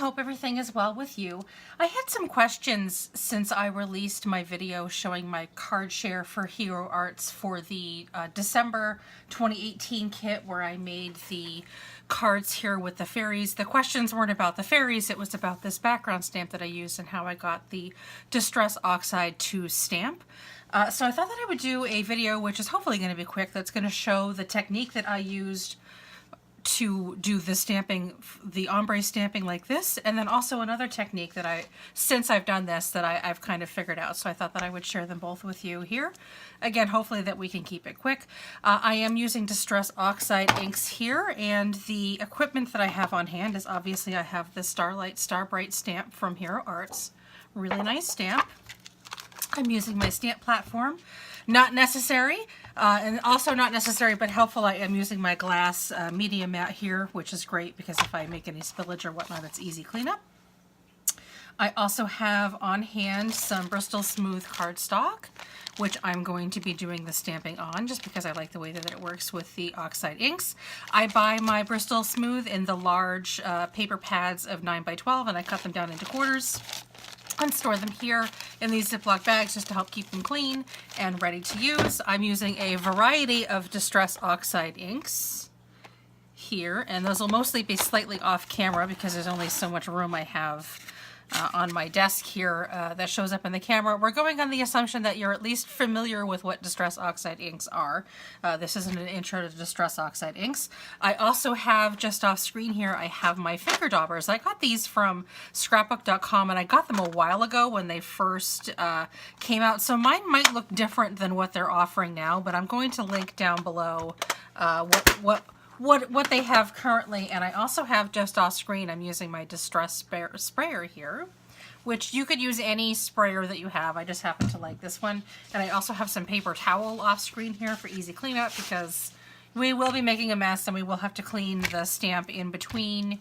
hope everything is well with you. I had some questions since I released my video showing my card share for Hero Arts for the December 2018 kit where I made the cards here with the fairies. The questions weren't about the fairies, it was about this background stamp that I used and how I got the Distress Oxide to stamp. So I thought that I would do a video, which is hopefully going to be quick, that's going to show the technique that I used to do the stamping, the ombre stamping like this, and then also another technique that since I've done this, that I've kind of figured out. So I thought that I would share them both with you here. Again, hopefully that we can keep it quick. I am using Distress Oxide inks here, and the equipment that I have on hand is obviously I have the Starlight Starbright stamp from Hero Arts. Really nice stamp. I'm using my stamp platform. Not necessary, and also not necessary but helpful, I am using my glass media mat here, which is great because if I make any spillage or whatnot, it's easy cleanup. I also have on hand some Bristol Smooth cardstock, which I'm going to be doing the stamping on just because I like the way that it works with the Oxide inks. I buy my Bristol Smooth in the large paper pads of 9x12 and I cut them down into quarters and store them here in these Ziploc bags just to help keep them clean and ready to use. I'm using a variety of Distress Oxide inks here, and those will mostly be slightly off camera because there's only so much room I have on my desk here that shows up in the camera. We're going on the assumption that you're at least familiar with what Distress Oxide inks are. This isn't an intro to Distress Oxide inks. I also have, just off screen here, I have my finger daubers. I got these from scrapbook.com and I got them a while ago when they first came out. So mine might look different than what they're offering now, but I'm going to link down below what they have currently. And I also have, just off screen, I'm using my Distress sprayer here, which you could use any sprayer that you have. I just happen to like this one. And I also have some paper towel off screen here for easy cleanup because we will be making a mess and we will have to clean the stamp in between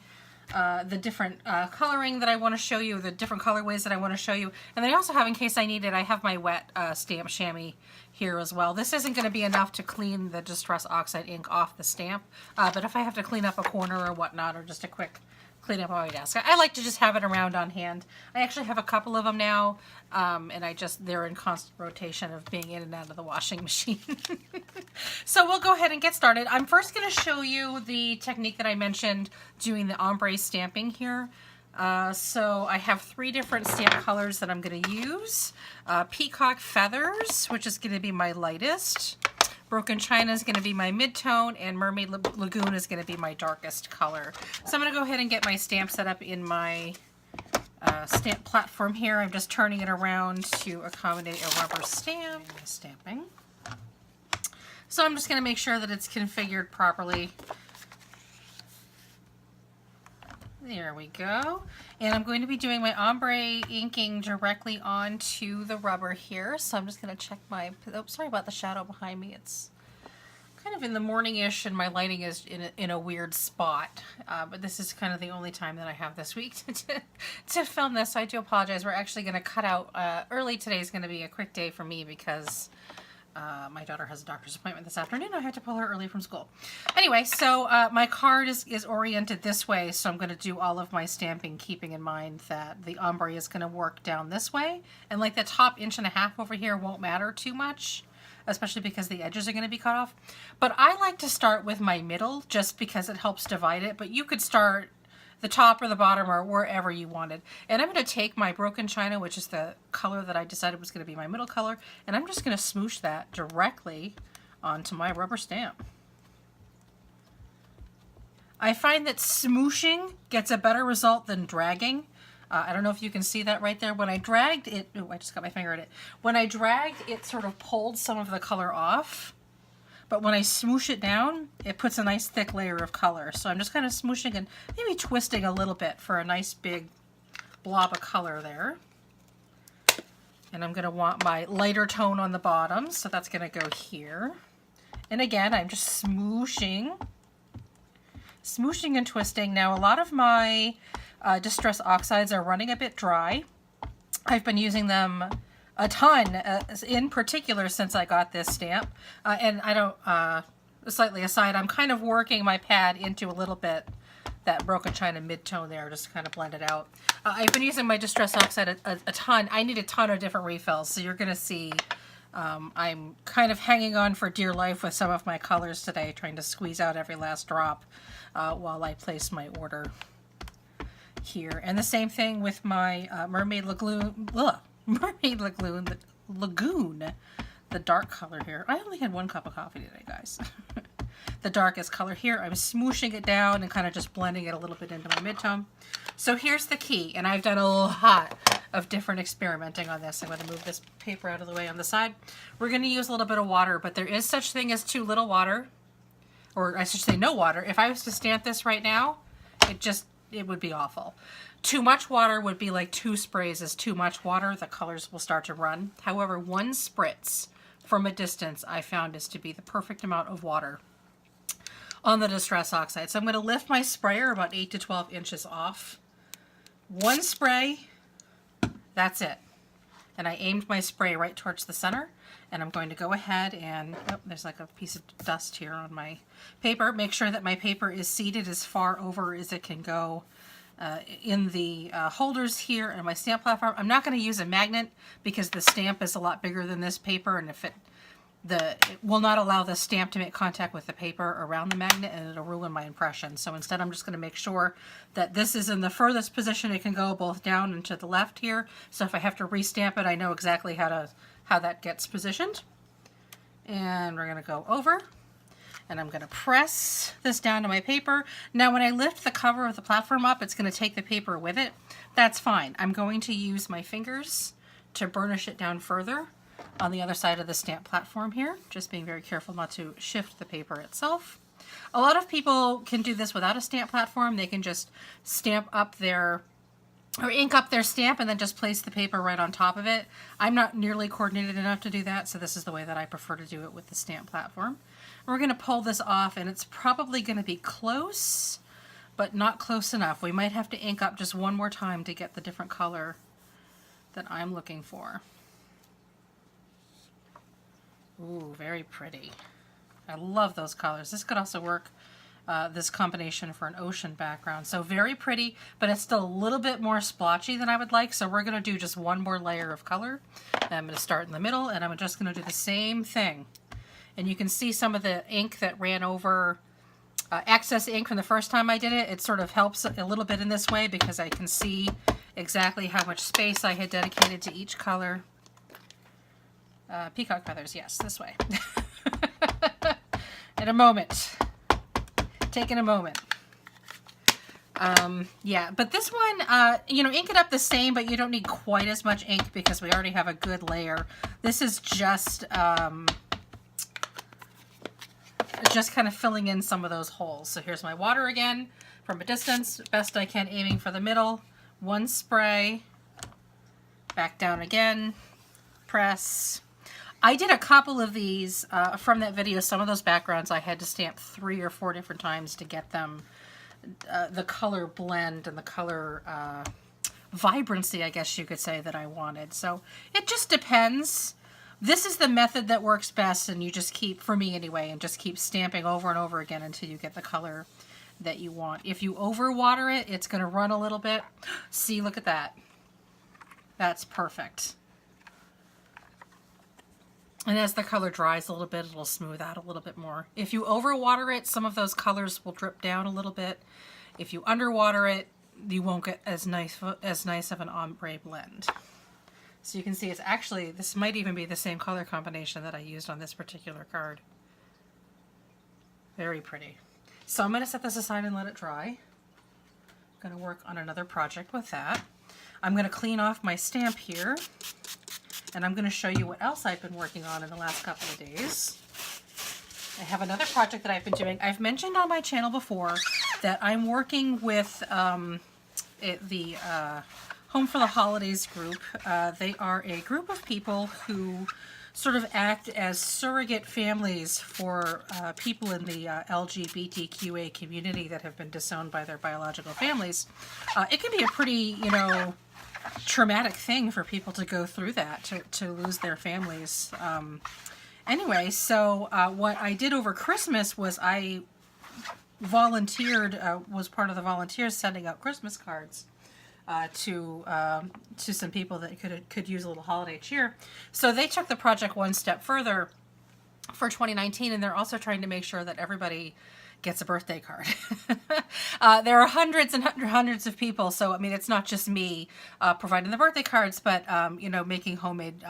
the different coloring that I want to show you, the different colorways that I want to show you. And then I also have, in case I need it, I have my wet stamp chamois here as well. This isn't going to be enough to clean the Distress Oxide ink off the stamp, but if I have to clean up a corner or whatnot, or just a quick clean up on my desk, I like to just have it around on hand. I actually have a couple of them now, and they're in constant rotation of being in and out of the washing machine. So we'll go ahead and get started. I'm first going to show you the technique that I mentioned doing the ombre stamping here. So I have 3 different stamp colors that I'm going to use. Peacock Feathers, which is going to be my lightest. Broken China is going to be my mid-tone, and Mermaid Lagoon is going to be my darkest color. So I'm going to go ahead and get my stamp set up in my stamp platform here. I'm just turning it around to accommodate a rubber stamp. Stamping. So I'm just going to make sure that it's configured properly. There we go. And I'm going to be doing my ombre inking directly onto the rubber here. So I'm just going to check my, oh, sorry about the shadow behind me. It's kind of in the morning-ish and my lighting is in a weird spot. But this is kind of the only time that I have this week to film this. So I do apologize. We're actually going to cut out, early today is going to be a quick day for me because my daughter has a doctor's appointment this afternoon. I had to pull her early from school. Anyway, so my card is oriented this way, so I'm going to do all of my stamping keeping in mind that the ombre is going to work down this way. And like the top 1.5 inches over here won't matter too much, especially because the edges are going to be cut off. But I like to start with my middle just because it helps divide it, but you could start the top or the bottom or wherever you wanted. And I'm going to take my Broken China, which is the color that I decided was going to be my middle color, and I'm just going to smoosh that directly onto my rubber stamp. I find that smooshing gets a better result than dragging. I don't know if you can see that right there. When I dragged it, oh, I just got my finger in it. When I dragged, it sort of pulled some of the color off. But when I smoosh it down, it puts a nice thick layer of color. So I'm just kind of smooshing and maybe twisting a little bit for a nice big blob of color there. And I'm going to want my lighter tone on the bottom, so that's going to go here. And again, I'm just smooshing and twisting. Now, a lot of my Distress Oxides are running a bit dry. I've been using them a ton, in particular since I got this stamp. And I don't, slightly aside, I'm kind of working my pad into a little bit that broken china mid-tone there, just to kind of blend it out. I've been using my Distress Oxide a ton. I need a ton of different refills, so you're going to see I'm kind of hanging on for dear life with some of my colors today, trying to squeeze out every last drop while I place my order here. And the same thing with my Mermaid Lagoon, the dark color here. I only had 1 cup of coffee today, guys. The darkest color here. I'm smooshing it down and kind of just blending it a little bit into my mid-tone. So here's the key, and I've done a lot of different experimenting on this. I'm going to move this paper out of the way on the side. We're going to use a little bit of water, but there is such thing as too little water, or I should say no water. If I was to stamp this right now, it would be awful. Too much water would be like 2 sprays is too much water. The colors will start to run. However, 1 spritz from a distance I found is to be the perfect amount of water on the Distress Oxide. So I'm going to lift my sprayer about 8 to 12 inches off. 1 spray, that's it. And I aimed my spray right towards the center, and I'm going to go ahead and, oh, there's like a piece of dust here on my paper. Make sure that my paper is seated as far over as it can go in the holders here and my stamp platform. I'm not going to use a magnet because the stamp is a lot bigger than this paper, and if it will not allow the stamp to make contact with the paper around the magnet, and it'll ruin my impression. So instead I'm just going to make sure that this is in the furthest position it can go, both down and to the left here. So if I have to restamp it, I know exactly how that gets positioned. And we're going to go over, and I'm going to press this down to my paper. Now when I lift the cover of the platform up, it's going to take the paper with it. That's fine. I'm going to use my fingers to burnish it down further on the other side of the stamp platform here, just being very careful not to shift the paper itself. A lot of people can do this without a stamp platform. They can just stamp up their, or ink up their stamp and then just place the paper right on top of it. I'm not nearly coordinated enough to do that, so this is the way that I prefer to do it with the stamp platform. We're going to pull this off, and it's probably going to be close, but not close enough. We might have to ink up just one more time to get the different color that I'm looking for. Ooh, very pretty. I love those colors. This could also work, this combination, for an ocean background. So very pretty, but it's still a little bit more splotchy than I would like. So we're going to do just one more layer of color. I'm going to start in the middle, and I'm just going to do the same thing. And you can see some of the ink that ran over, excess ink from the first time I did it. It sort of helps a little bit in this way because I can see exactly how much space I had dedicated to each color. Peacock feathers, yes, this way. In a moment. Taking a moment. Yeah, but this one, you know, ink it up the same, but you don't need quite as much ink because we already have a good layer. This is just kind of filling in some of those holes. So here's my water again from a distance, best I can, aiming for the middle. 1 spray, back down again, press. I did a couple of these from that video. Some of those backgrounds I had to stamp 3 or 4 different times to get them the color blend and the color vibrancy, I guess you could say, that I wanted. So it just depends. This is the method that works best, and you just keep, for me anyway, and just keep stamping over and over again until you get the color that you want. If you overwater it, it's going to run a little bit. See, look at that. That's perfect. And as the color dries a little bit, it'll smooth out a little bit more. If you overwater it, some of those colors will drip down a little bit. If you underwater it, you won't get as nice of an ombre blend. So you can see it's actually, this might even be the same color combination that I used on this particular card. Very pretty. So I'm going to set this aside and let it dry. I'm going to work on another project with that. I'm going to clean off my stamp here. And I'm going to show you what else I've been working on in the last couple of days. I have another project that I've been doing. I've mentioned on my channel before that I'm working with the Home for the Holidays group. They are a group of people who sort of act as surrogate families for people in the LGBTQA community that have been disowned by their biological families. It can be a pretty, you know, traumatic thing for people to go through that, to lose their families. Anyway, so what I did over Christmas was I volunteered, was part of the volunteers sending out Christmas cards to some people that could use a little holiday cheer. So they took the project one step further for 2019, and they're also trying to make sure that everybody gets a birthday card. There are hundreds and hundreds of people, so I mean, it's not just me providing the birthday cards, but you know, making homemade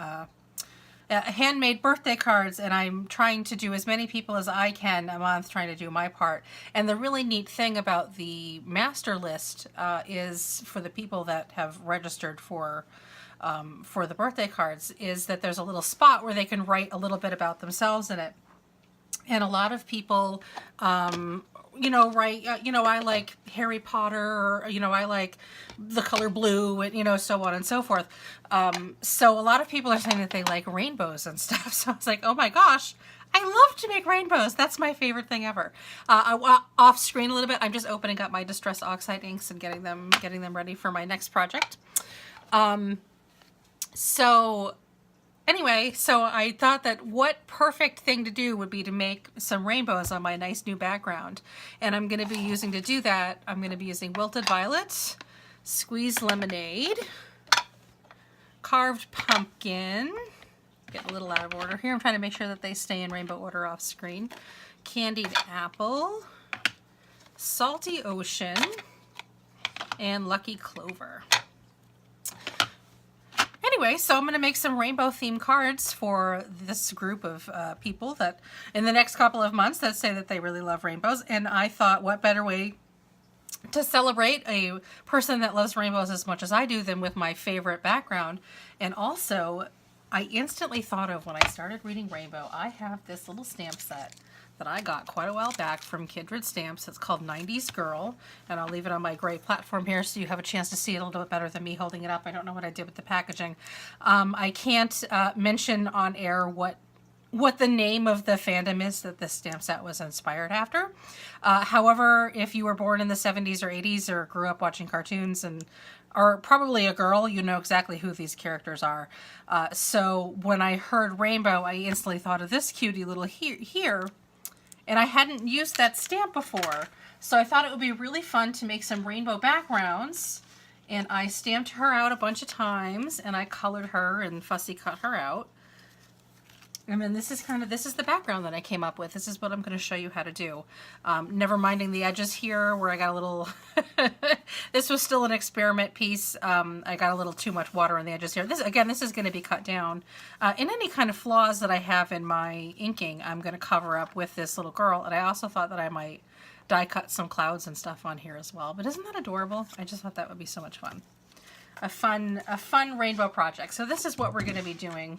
handmade birthday cards, and I'm trying to do as many people as I can a month, trying to do my part. And the really neat thing about the master list is, for the people that have registered for the birthday cards, is that there's a little spot where they can write a little bit about themselves in it. And a lot of people, you know, write, you know, I like Harry Potter, or, you know, I like the color blue, and, you know, so on and so forth. So a lot of people are saying that they like rainbows and stuff. So I was like, oh my gosh, I love to make rainbows. That's my favorite thing ever. Off screen a little bit, I'm just opening up my Distress Oxide inks and getting them ready for my next project. So anyway, so I thought that what perfect thing to do would be to make some rainbows on my nice new background. And I'm going to be using, to do that, I'm going to be using Wilted Violet, Squeezed Lemonade, Carved Pumpkin, get a little out of order here, I'm trying to make sure that they stay in rainbow order off screen, Candied Apple, Salty Ocean, and Lucky Clover. Anyway, so I'm going to make some rainbow themed cards for this group of people that in the next couple of months that say that they really love rainbows. And I thought, what better way to celebrate a person that loves rainbows as much as I do than with my favorite background. And also, I instantly thought of, when I started reading Rainbow, I have this little stamp set that I got quite a while back from Kindred Stamps. It's called 90s Girl, and I'll leave it on my gray platform here so you have a chance to see it a little bit better than me holding it up. I don't know what I did with the packaging. I can't mention on air what the name of the fandom is that this stamp set was inspired after. However, if you were born in the 70s or 80s or grew up watching cartoons and are probably a girl, you know exactly who these characters are. So when I heard Rainbow, I instantly thought of this cutie little here. And I hadn't used that stamp before. So I thought it would be really fun to make some rainbow backgrounds. And I stamped her out a bunch of times, and I colored her and fussy cut her out. And then this is the background that I came up with. This is what I'm going to show you how to do. Never minding the edges here where I got a little, this was still an experiment piece. I got a little too much water on the edges here. This is going to be cut down. In any kind of flaws that I have in my inking, I'm going to cover up with this little girl. And I also thought that I might die cut some clouds and stuff on here as well. But isn't that adorable? I just thought that would be so much fun. A fun rainbow project. So this is what we're going to be doing.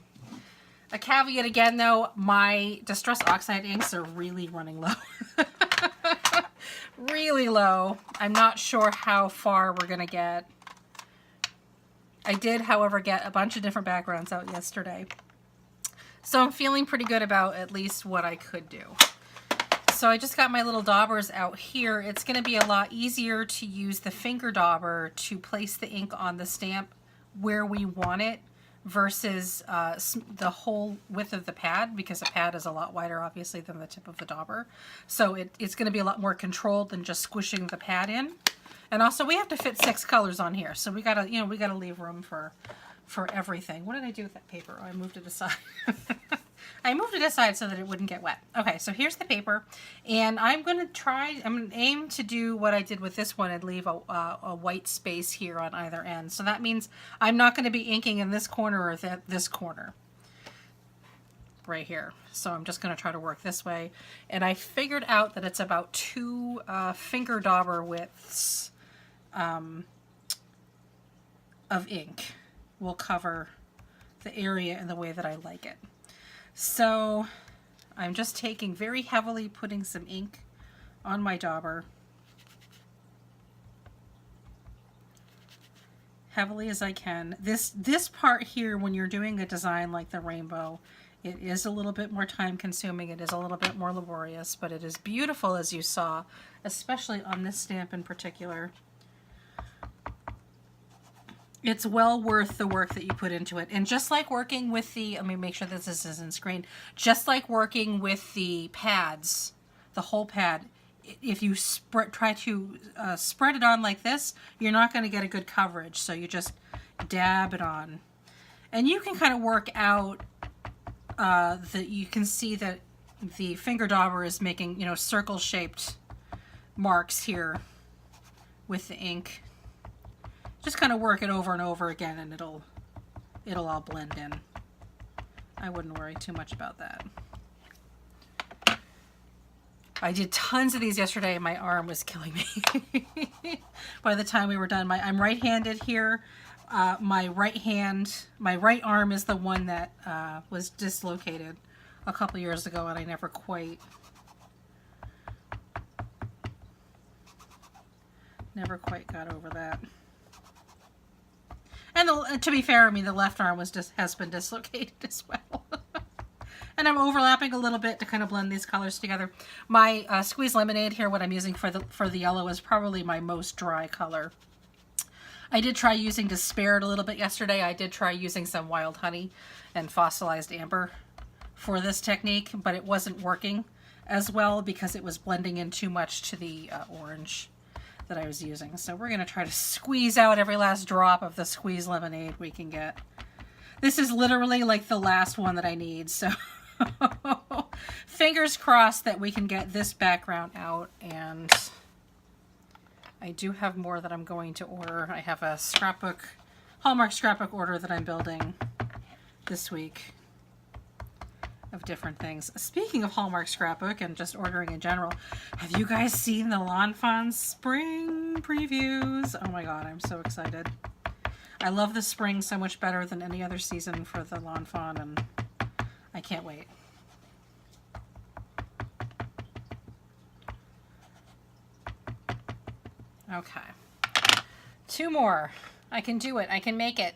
A caveat again, though, my Distress Oxide inks are really running low. Really low. I'm not sure how far we're going to get. I did, however, get a bunch of different backgrounds out yesterday. So I'm feeling pretty good about at least what I could do. So I just got my little daubers out here. It's going to be a lot easier to use the finger dauber to place the ink on the stamp where we want it, versus the whole width of the pad, because a pad is a lot wider, obviously, than the tip of the dauber. So it's going to be a lot more controlled than just squishing the pad in. And also, we have to fit 6 colors on here, so we gotta leave room for everything. What did I do with that paper? Oh, I moved it aside. I moved it aside so that it wouldn't get wet. Okay, so here's the paper, and I'm going to aim to do what I did with this one and leave a white space here on either end. So that means I'm not going to be inking in this corner or this corner right here. So I'm just going to try to work this way. And I figured out that it's about 2 finger dauber widths of ink will cover the area in the way that I like it. So I'm just taking very heavily, putting some ink on my dauber. Heavily as I can. This part here, when you're doing a design like the rainbow, it is a little bit more time consuming. It is a little bit more laborious, but it is beautiful, as you saw, especially on this stamp in particular. It's well worth the work that you put into it. And just like working with the, let me make sure this isn't screen, just like working with the pads, the whole pad, if you try to spread it on like this, you're not going to get a good coverage. So you just dab it on. And you can kind of work out that you can see that the finger dauber is making, you know, circle-shaped marks here with the ink. Just kind of work it over and over again, and it'll all blend in. I wouldn't worry too much about that. I did tons of these yesterday, and my arm was killing me. By the time we were done, I'm right-handed here. My right arm is the one that was dislocated a couple years ago, and I never quite got over that. And to be fair, I mean, the left arm has been dislocated as well. And I'm overlapping a little bit to kind of blend these colors together. My Squeeze Lemonade here, what I'm using for the yellow, is probably my most dry color. I did try using Despaired a little bit yesterday. I did try using some Wild Honey and Fossilized Amber for this technique, but it wasn't working as well because it was blending in too much to the orange that I was using. So we're going to try to squeeze out every last drop of the Squeeze Lemonade we can get. This is literally like the last one that I need, so fingers crossed that we can get this background out. And I do have more that I'm going to order. I have a Hallmark scrapbook order that I'm building this week of different things. Speaking of Hallmark scrapbook and just ordering in general, have you guys seen the Lawn Fawn spring previews? Oh my god, I'm so excited. I love the spring so much better than any other season for the Lawn Fawn, and I can't wait. Okay. 2 more. I can do it. I can make it.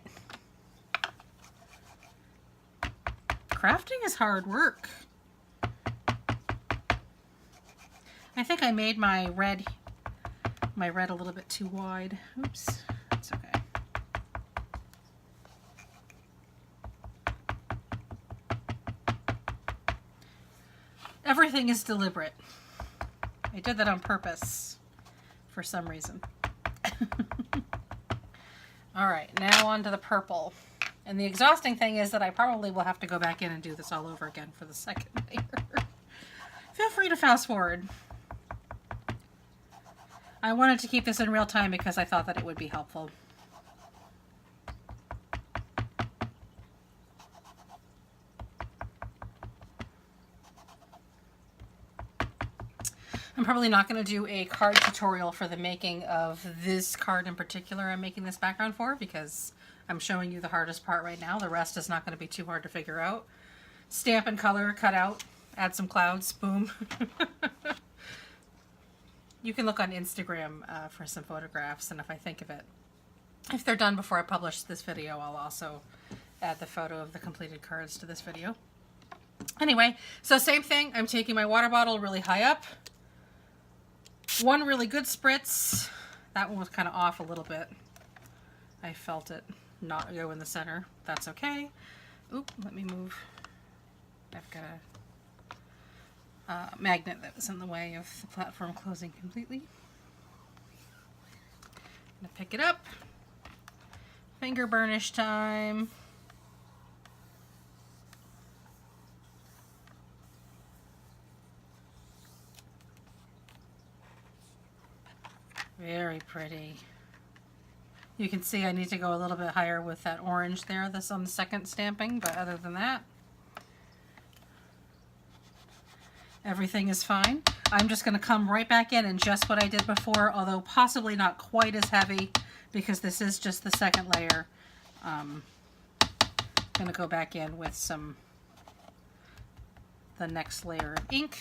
Crafting is hard work. I think I made my red a little bit too wide. Oops, that's okay. Everything is deliberate. I did that on purpose for some reason. All right, now on to the purple. And the exhausting thing is that I probably will have to go back in and do this all over again for the second layer. Feel free to fast forward. I wanted to keep this in real time because I thought that it would be helpful. I'm probably not going to do a card tutorial for the making of this card in particular I'm making this background for, because I'm showing you the hardest part right now. The rest is not going to be too hard to figure out. Stamp and color, cut out, add some clouds, boom. You can look on Instagram for some photographs, and if I think of it, if they're done before I publish this video, I'll also add the photo of the completed cards to this video. Anyway, so same thing. I'm taking my water bottle really high up. One really good spritz. That one was kind of off a little bit. I felt it not go in the center. That's okay. Oop, let me move. I've got a magnet that was in the way of the platform closing completely. I'm gonna pick it up. Finger burnish time. Very pretty. You can see I need to go a little bit higher with that orange there that's on the second stamping, but other than that, everything is fine. I'm just going to come right back in and just what I did before, although possibly not quite as heavy because this is just the second layer. I'm going to go back in with the next layer of ink.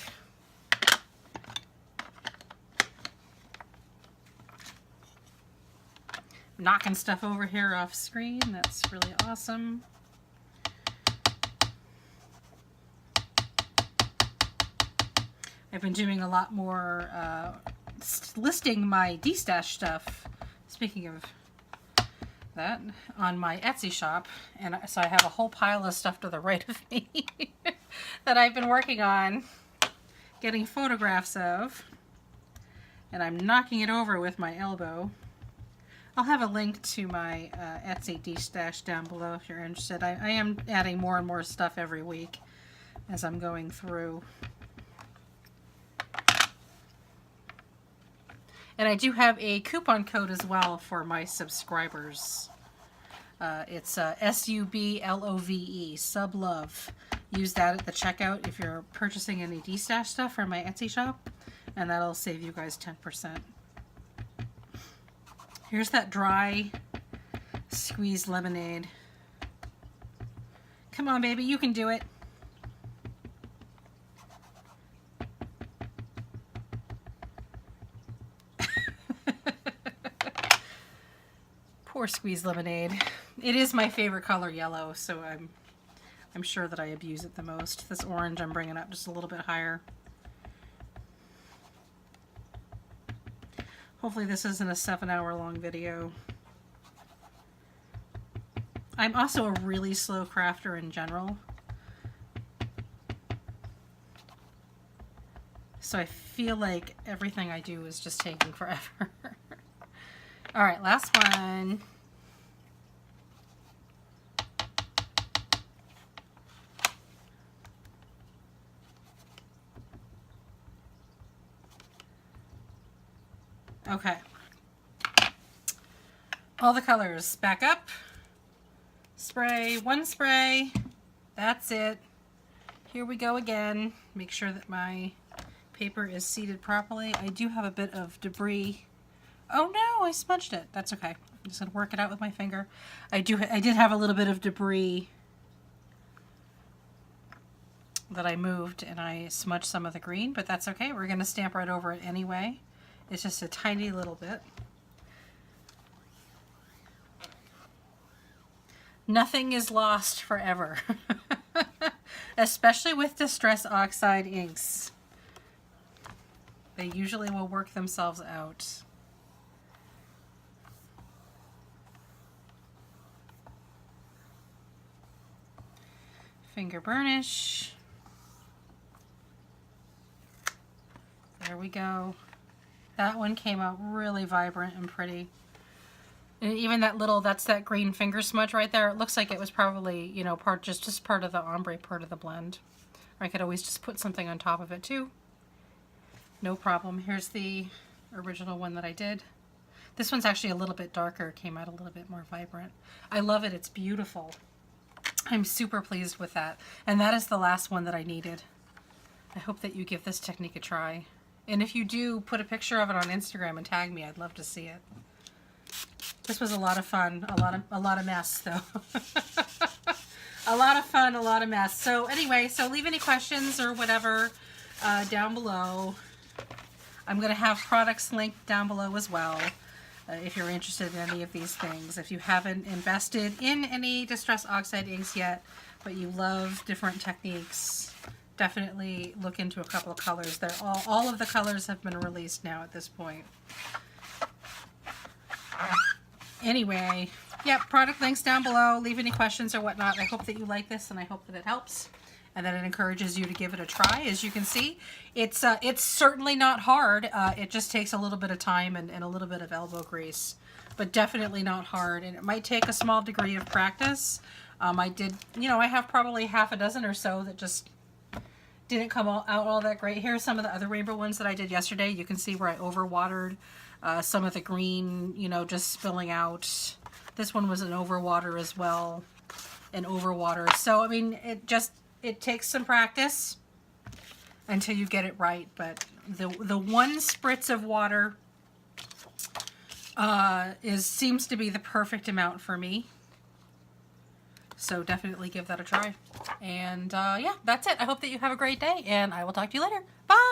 Knocking stuff over here off screen. That's really awesome. I've been doing a lot more listing my de-stash stuff, speaking of that, on my Etsy shop. And so I have a whole pile of stuff to the right of me that I've been working on getting photographs of. and I'm knocking it over with my elbow. I'll have a link to my Etsy destash down below if you're interested. I am adding more and more stuff every week as I'm going through. And I do have a coupon code as well for my subscribers. It's SUBLOVE, Sublove. Use that at the checkout if you're purchasing any destash stuff from my Etsy shop, and that'll save you guys 10%. Here's that dry squeezed lemonade. Come on, baby, you can do it. Poor squeezed lemonade. It is my favorite color, yellow, so I'm sure that I abuse it the most. This orange I'm bringing up just a little bit higher. Hopefully this isn't a 7-hour long video. I'm also a really slow crafter in general. So I feel like everything I do is just taking forever. All right, last one. Okay. All the colors back up. Spray, one spray. That's it. Here we go again. Make sure that my paper is seated properly. I do have a bit of debris. Oh no, I smudged it. That's okay. I'm just gonna work it out with my finger. I did have a little bit of debris that I moved, and I smudged some of the green, but that's okay. We're gonna stamp right over it anyway. It's just a tiny little bit. Nothing is lost forever, especially with Distress Oxide inks. They usually will work themselves out. Finger burnish. There we go. That one came out really vibrant and pretty. And even that little, that's that green finger smudge right there. It looks like it was probably, you know, just part of the ombre part of the blend. Or I could always just put something on top of it too. No problem. Here's the original one that I did. This one's actually a little bit darker. It came out a little bit more vibrant. I love it. It's beautiful. I'm super pleased with that. And that is the last one that I needed. I hope that you give this technique a try. And if you do, put a picture of it on Instagram and tag me. I'd love to see it. This was a lot of fun. A lot of mess though. A lot of fun, a lot of mess. So anyway, so leave any questions or whatever down below. I'm going to have products linked down below as well. If you're interested in any of these things. If you haven't invested in any Distress Oxide inks yet, but you love different techniques, definitely look into a couple of colors. They're all of the colors have been released now at this point. Anyway, yeah, product links down below. Leave any questions or whatnot. I hope that you like this, and I hope that it helps and that it encourages you to give it a try. As you can see, it's certainly not hard. It just takes a little bit of time and a little bit of elbow grease, but definitely not hard. And it might take a small degree of practice. I did, you know, I have probably half a dozen or so that just didn't come out all that great. Here's some of the other rainbow ones that I did yesterday. You can see where I overwatered some of the green, you know, just spilling out. This one was an overwater as well, an overwater. So, I mean, it takes some practice until you get it right, but the one spritz of water seems to be the perfect amount for me. So definitely give that a try. And yeah, that's it. I hope that you have a great day, and I will talk to you later. Bye!